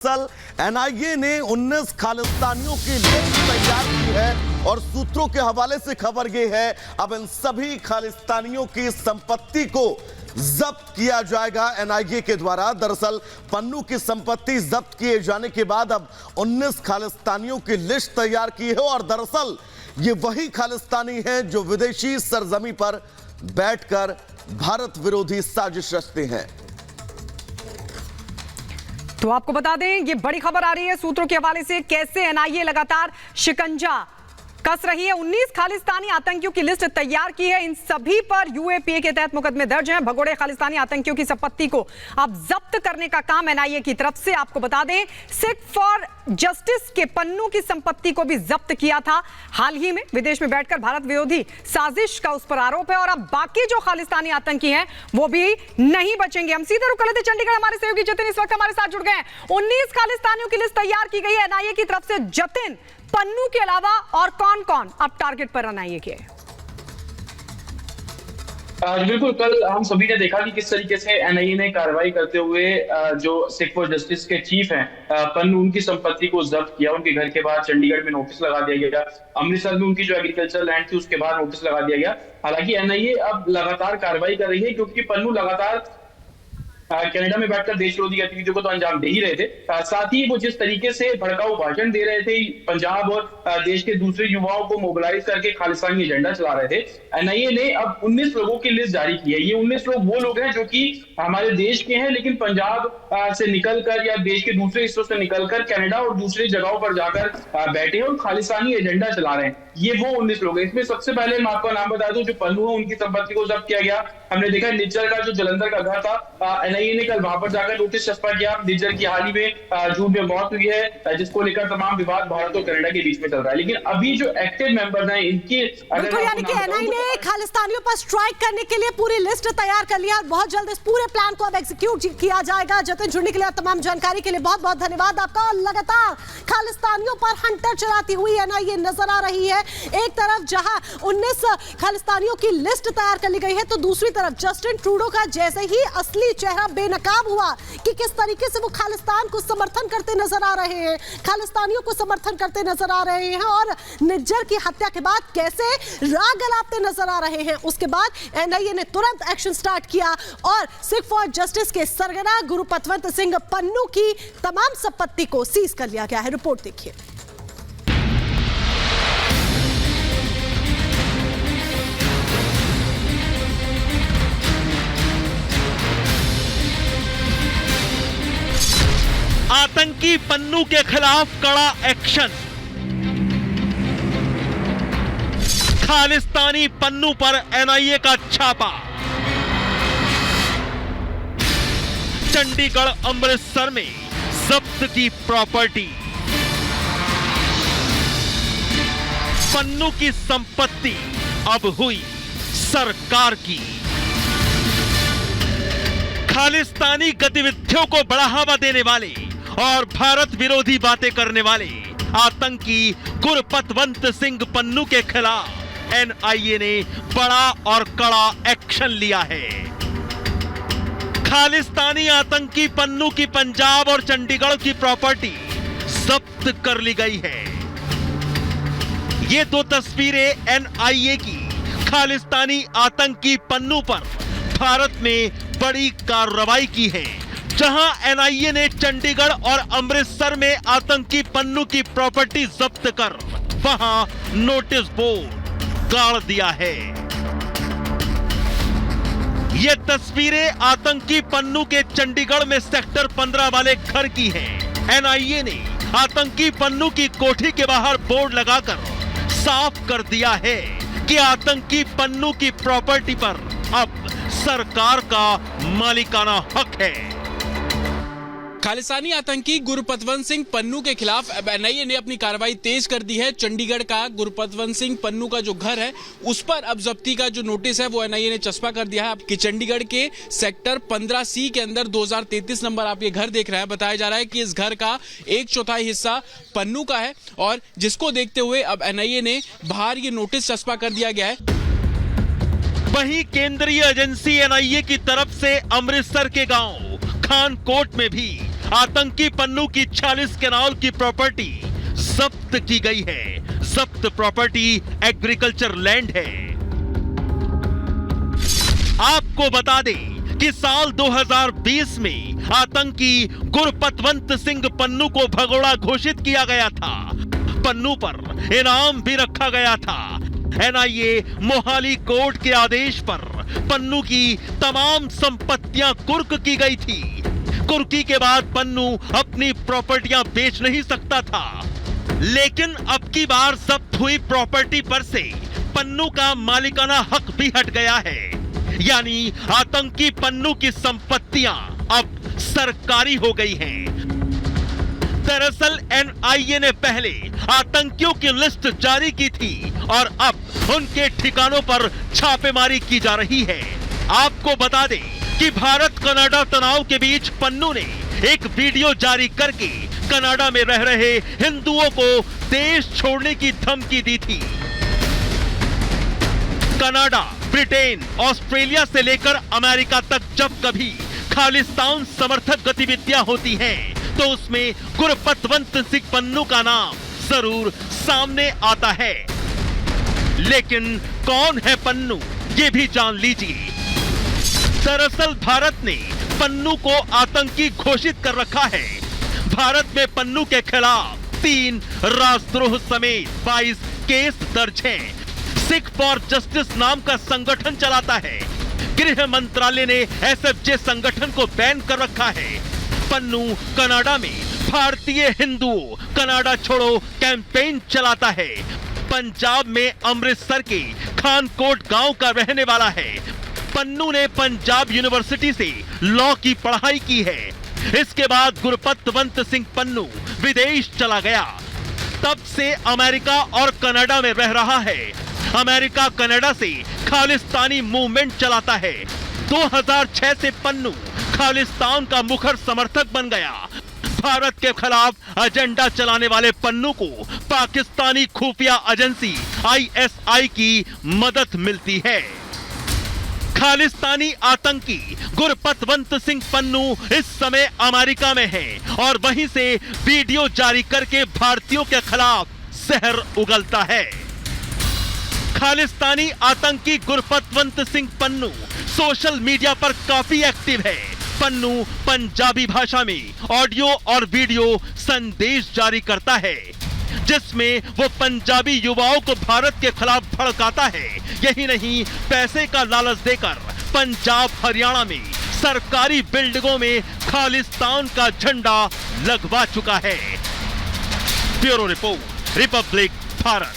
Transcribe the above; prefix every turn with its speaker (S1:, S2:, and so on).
S1: दरअसल एनआईए ने 19 खालिस्तानियों की लिस्ट तैयार की है और सूत्रों के हवाले से खबर यह है अब इन सभी खालिस्तानियों की संपत्ति को जब्त किया जाएगा एनआईए के द्वारा। दरअसल पन्नू की संपत्ति जब्त किए जाने के बाद अब 19 खालिस्तानियों की लिस्ट तैयार की है और दरअसल ये वही खालिस्तानी हैं जो विदेशी सरजमी पर बैठकर भारत विरोधी साजिश रचते हैं।
S2: तो आपको बता दें ये बड़ी खबर आ रही है सूत्रों के हवाले से, कैसे एनआईए लगातार शिकंजा कस रही है। 19 खालिस्तानी आतंकियों की लिस्ट तैयार की है। इन सभी पर यूएपीए के तहत मुकदमे दर्ज हैं। भगोड़े खालिस्तानी आतंकियों की संपत्ति को अब जब्त करने का काम एनआईए की तरफ से। आपको बता दें सिख फॉर जस्टिस के पन्नू की संपत्ति को भी जब्त किया था हाल ही में। विदेश में बैठकर भारत विरोधी साजिश का उस पर आरोप है और अब बाकी जो खालिस्तानी आतंकी हैं वो भी नहीं बचेंगे। हम सीधे रुक कर लेते चंडीगढ़, हमारे सहयोगी जतिन इस वक्त हमारे साथ जुड़ गए हैं। 19 खालिस्तानियों की लिस्ट तैयार की गई है एनआईए की तरफ से। जतिन, पन्नू के अलावा और कौन कौन अब टारगेट पर एनआईए के?
S3: बिल्कुल, कल हम सभी ने देखा कि किस तरीके से एनआईए ने कार्रवाई करते हुए जो सिख फॉर जस्टिस के चीफ हैं पन्नू, उनकी संपत्ति को जब्त किया। उनके घर के बाहर चंडीगढ़ में नोटिस लगा दिया गया। अमृतसर में उनकी जो एग्रीकल्चर लैंड थी उसके बाहर नोटिस लगा दिया गया। हालांकि एनआईए अब लगातार कार्रवाई कर रही है क्योंकि पन्नू लगातार कनाडा में बैठकर देश विरोधी गतिविधियों को तो अंजाम दे ही रहे थे, साथ ही वो जिस तरीके से भड़काऊ भाषण दे रहे थे, पंजाब और देश के दूसरे युवाओं को मोबिलाइज करके खालिस्तानी एजेंडा चला रहे थे। एनआईए ने अब 19 लोगों की लिस्ट जारी की है। ये 19 लोग वो लोग हैं जो कि हमारे देश के हैं लेकिन पंजाब से निकलकर या देश के दूसरे हिस्सों से निकलकर कनाडा और दूसरी जगहों पर जाकर बैठे हैं और खालिस्तानी एजेंडा चला रहे हैं। ये वो 19 लोग हैं। इसमें सबसे पहले मैं आपको नाम बता दूं, जो पन्नू है उनकी संपत्ति को जब्त किया गया। हमने देखा निज्जर का जो जलंधर का घर था, एनआईए ने कल वहां पर जाकर नोटिस छपा किया। निज्जर की हाल ही में जून में मौत हुई है जिसको लेकर तमाम विवाद भारत और कनाडा के बीच में चल रहा है। लेकिन अभी जो एक्टिव मेंबर्स हैं इनकी
S4: यानी कि एनआईए ने खालिस्तानियों पर स्ट्राइक करने के लिए पूरी लिस्ट तैयार कर लिया और बहुत जल्द इस पूरे प्लान को अब एग्जीक्यूट किया जाएगा। जतिन, जुड़ने के लिए तमाम जानकारी के लिए बहुत बहुत धन्यवाद आपका। लगातार खालिस्तानियों पर हंटर चलाती हुई एनआईए नजर आ रही है। एक तरफ जहां 19 खालिस्तानियों की लिस्ट तैयार कर ली गई है तो दूसरी तरफ जस्टिन ट्रूडो का जैसे ही असली चेहरा बेनकाब हुआ कि किस तरीके से वो खालिस्तान को समर्थन करते नजर आ रहे हैं, खालिस्तानियों को समर्थन करते नजर आ रहे हैं और निज्जर की हत्या के बाद कैसे राग गलाते नजर आ रहे हैं, उसके बाद एनआईए ने तुरंत एक्शन स्टार्ट किया और सिख फॉर जस्टिस के सरगना गुरुपतवंत सिंह पन्नू की तमाम संपत्ति को सीज कर लिया गया है। रिपोर्ट देखिए।
S5: आतंकी पन्नू के खिलाफ कड़ा एक्शन। खालिस्तानी पन्नू पर एनआईए का छापा। चंडीगढ़ अमृतसर में जब्त की प्रॉपर्टी। पन्नू की संपत्ति अब हुई सरकार की। खालिस्तानी गतिविधियों को बढ़ावा देने वाले और भारत विरोधी बातें करने वाले आतंकी गुरपतवंत सिंह पन्नू के खिलाफ एनआईए ने बड़ा और कड़ा एक्शन लिया है। खालिस्तानी आतंकी पन्नू की पंजाब और चंडीगढ़ की प्रॉपर्टी जब्त कर ली गई है। ये दो तस्वीरें एनआईए की खालिस्तानी आतंकी पन्नू पर भारत में बड़ी कार्रवाई की है, जहां एनआईए ने चंडीगढ़ और अमृतसर में आतंकी पन्नू की प्रॉपर्टी जब्त कर वहां नोटिस बोर्ड गाड़ दिया है। ये तस्वीरें आतंकी पन्नू के चंडीगढ़ में सेक्टर 15 वाले घर की हैं। एनआईए ने आतंकी पन्नू की कोठी के बाहर बोर्ड लगाकर साफ कर दिया है कि आतंकी पन्नू की प्रॉपर्टी पर अब सरकार का मालिकाना हक है।
S6: खालिस्तानी आतंकी गुरपतवंत सिंह पन्नू के खिलाफ अब एनआईए ने अपनी कार्रवाई तेज कर दी है। चंडीगढ़ का गुरपतवंत सिंह पन्नू का जो घर है उस पर अब जब्ती का जो नोटिस है वो एनआईए ने चस्पा कर दिया है कि चंडीगढ़ के सेक्टर 15C के अंदर 2033 नंबर आप ये घर देख रहे हैं। बताया जा रहा है कि इस घर का 1/4 हिस्सा पन्नू का है और जिसको देखते हुए अब एनआईए ने बाहर ये नोटिस चस्पा कर दिया गया है।
S5: वहीं केंद्रीय एजेंसी एनआईए की तरफ से अमृतसर के गांव खानकोट में भी आतंकी पन्नू की 46 केनाल की प्रॉपर्टी जब्त की गई है। जब्त प्रॉपर्टी एग्रीकल्चर लैंड है। आपको बता दें कि साल 2020 में आतंकी गुरपतवंत सिंह पन्नू को भगोड़ा घोषित किया गया था। पन्नू पर इनाम भी रखा गया था। एनआईए मोहाली कोर्ट के आदेश पर पन्नू की तमाम संपत्तियां कुर्क की गई थी। कुर्की के बाद पन्नू अपनी प्रॉपर्टियां बेच नहीं सकता था, लेकिन अब की बार जब्त हुई प्रॉपर्टी पर से पन्नू का मालिकाना हक भी हट गया है। यानी आतंकी पन्नू की संपत्तियां अब सरकारी हो गई हैं। दरअसल एनआईए ने पहले आतंकियों की लिस्ट जारी की थी और अब उनके ठिकानों पर छापेमारी की जा रही है। आपको बता दें कि भारत कनाडा तनाव के बीच पन्नू ने एक वीडियो जारी करके कनाडा में रह रहे हिंदुओं को देश छोड़ने की धमकी दी थी। कनाडा, ब्रिटेन, ऑस्ट्रेलिया से लेकर अमेरिका तक जब कभी खालिस्तान समर्थक गतिविधियां होती हैं, तो उसमें गुरपतवंत सिंह पन्नू का नाम जरूर सामने आता है। लेकिन कौन है पन्नू, ये भी जान लीजिए। दरअसल भारत ने पन्नू को आतंकी घोषित कर रखा है। भारत में पन्नू के खिलाफ 3 राजद्रोह समेत 22 केस दर्ज हैं। सिख फॉर जस्टिस नाम का संगठन चलाता है। गृह मंत्रालय ने एसएफजे संगठन को बैन कर रखा है। पन्नू कनाडा में भारतीय हिंदुओं कनाडा छोड़ो कैंपेन चलाता है। पंजाब में अमृतसर के खानकोट गांव का रहने वाला है। पन्नू ने पंजाब यूनिवर्सिटी से लॉ की पढ़ाई की है। इसके बाद गुरपतवंत सिंह पन्नू विदेश चला गया। तब से अमेरिका और कनाडा में रह रहा है। अमेरिका कनाडा से खालिस्तानी मूवमेंट चलाता है। 2006 से पन्नू खालिस्तान का मुखर समर्थक बन गया। भारत के खिलाफ एजेंडा चलाने वाले पन्नू को पाकिस्तानी खुफिया एजेंसी आईएसआई की मदद मिलती है। खालिस्तानी आतंकी गुरपतवंत सिंह पन्नू इस समय अमेरिका में है और वहीं से वीडियो जारी करके भारतीयों के खिलाफ जहर उगलता है। खालिस्तानी आतंकी गुरपतवंत सिंह पन्नू सोशल मीडिया पर काफी एक्टिव है। पन्नू पंजाबी भाषा में ऑडियो और वीडियो संदेश जारी करता है, जिसमें वो पंजाबी युवाओं को भारत के खिलाफ भड़काता है। यही नहीं, पैसे का लालच देकर पंजाब हरियाणा में सरकारी बिल्डिंगों में खालिस्तान का झंडा लगवा चुका है। Bureau report, Republic Bharat.